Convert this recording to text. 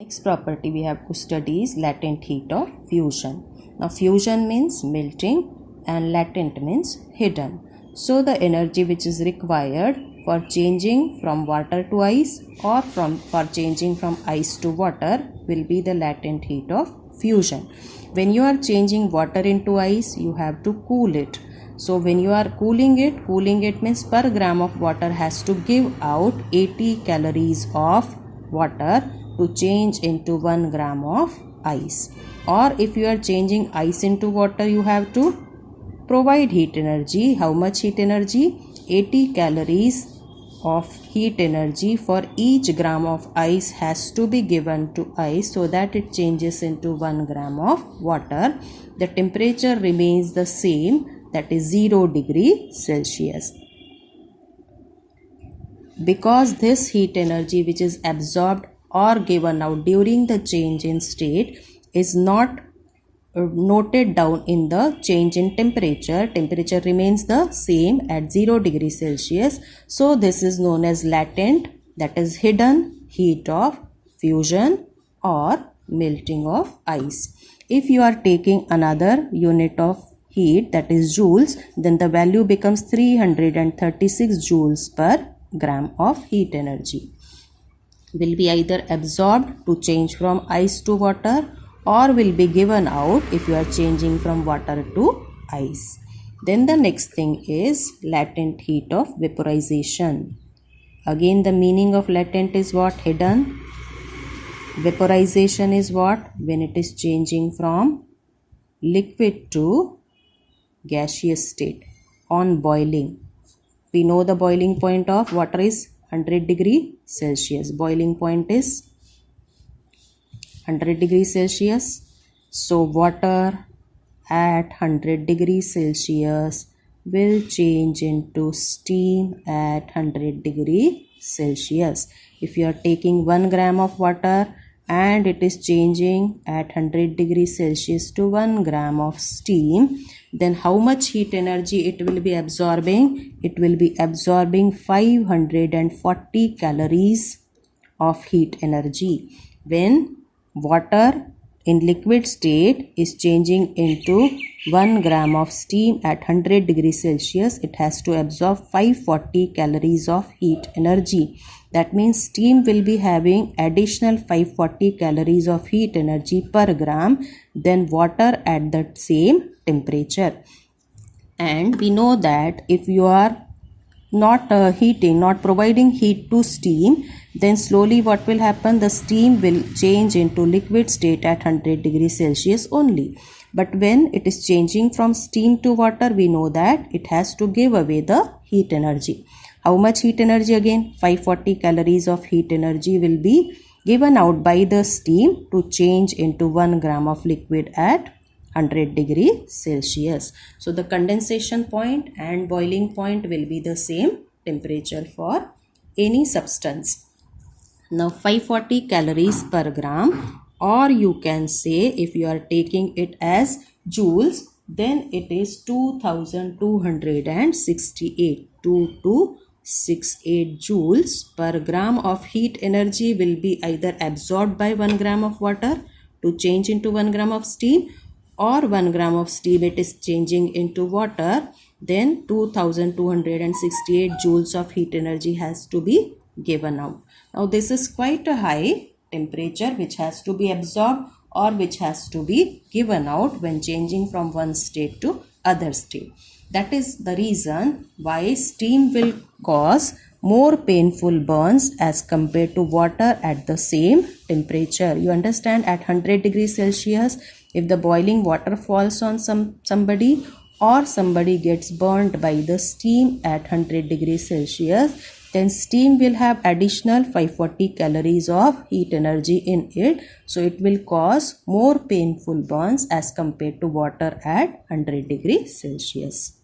Next property we have to study is latent heat of fusion. Now fusion means melting and latent means hidden. So the energy which is required for changing from water to ice or for changing from ice to water will be the latent heat of fusion. When you are changing water into ice, you have to cool it. So when you are cooling it means per gram of water has to give out 80 calories of water to change into 1 gram of ice. Or if you are changing ice into water, you have to provide heat energy. How much heat energy? 80 calories of heat energy for each gram of ice has to be given to ice so that it changes into 1 gram of water. The temperature remains the same, that is 0 degree Celsius. Because this heat energy which is absorbed or given out during the change in state is not noted down in the change in temperature remains the same at 0 degree Celsius. So this is known as latent, that is hidden heat of fusion or melting of ice. If you are taking another unit of heat, that is joules, then the value becomes 336 joules per gram of heat energy. Will be either absorbed to change from ice to water or will be given out if you are changing from water to ice. Then the next thing is latent heat of vaporization. Again the meaning of latent is what? Hidden. Vaporization is what? When it is changing from liquid to gaseous state on boiling. We know the boiling point of water is 100 degree Celsius. Boiling point is 100 degrees Celsius. So water at 100 degrees Celsius will change into steam at 100 degrees Celsius. If you are taking 1 gram of water and it is changing at 100 degrees Celsius to 1 gram of steam, then how much heat energy it will be absorbing? It will be absorbing 540 calories of heat energy. When water in liquid state is changing into 1 gram of steam at 100 degrees Celsius, it has to absorb 540 calories of heat energy. That means steam will be having additional 540 calories of heat energy per gram than water at that same temperature. And we know that if you are not providing heat to steam, then slowly what will happen? The steam will change into liquid state at 100 degrees Celsius only. But when it is changing from steam to water, we know that it has to give away the heat energy. How much heat energy again? 540 calories of heat energy will be given out by the steam to change into 1 gram of liquid at 100 degree Celsius. So the condensation point and boiling point will be the same temperature for any substance. Now 540 calories per gram, or you can say if you are taking it as joules, then it is 2268 joules per gram of heat energy will be either absorbed by 1 gram of water to change into 1 gram of steam, or 1 gram of steam it is changing into water, then 2268 joules of heat energy has to be given out. Now this is quite a high temperature which has to be absorbed or which has to be given out when changing from one state to other state. That is the reason why steam will cause more painful burns as compared to water at the same temperature. You understand, at 100 degrees Celsius, if the boiling water falls on somebody or somebody gets burnt by the steam at 100 degrees Celsius, then steam will have additional 540 calories of heat energy in it. So it will cause more painful burns as compared to water at 100 degrees Celsius.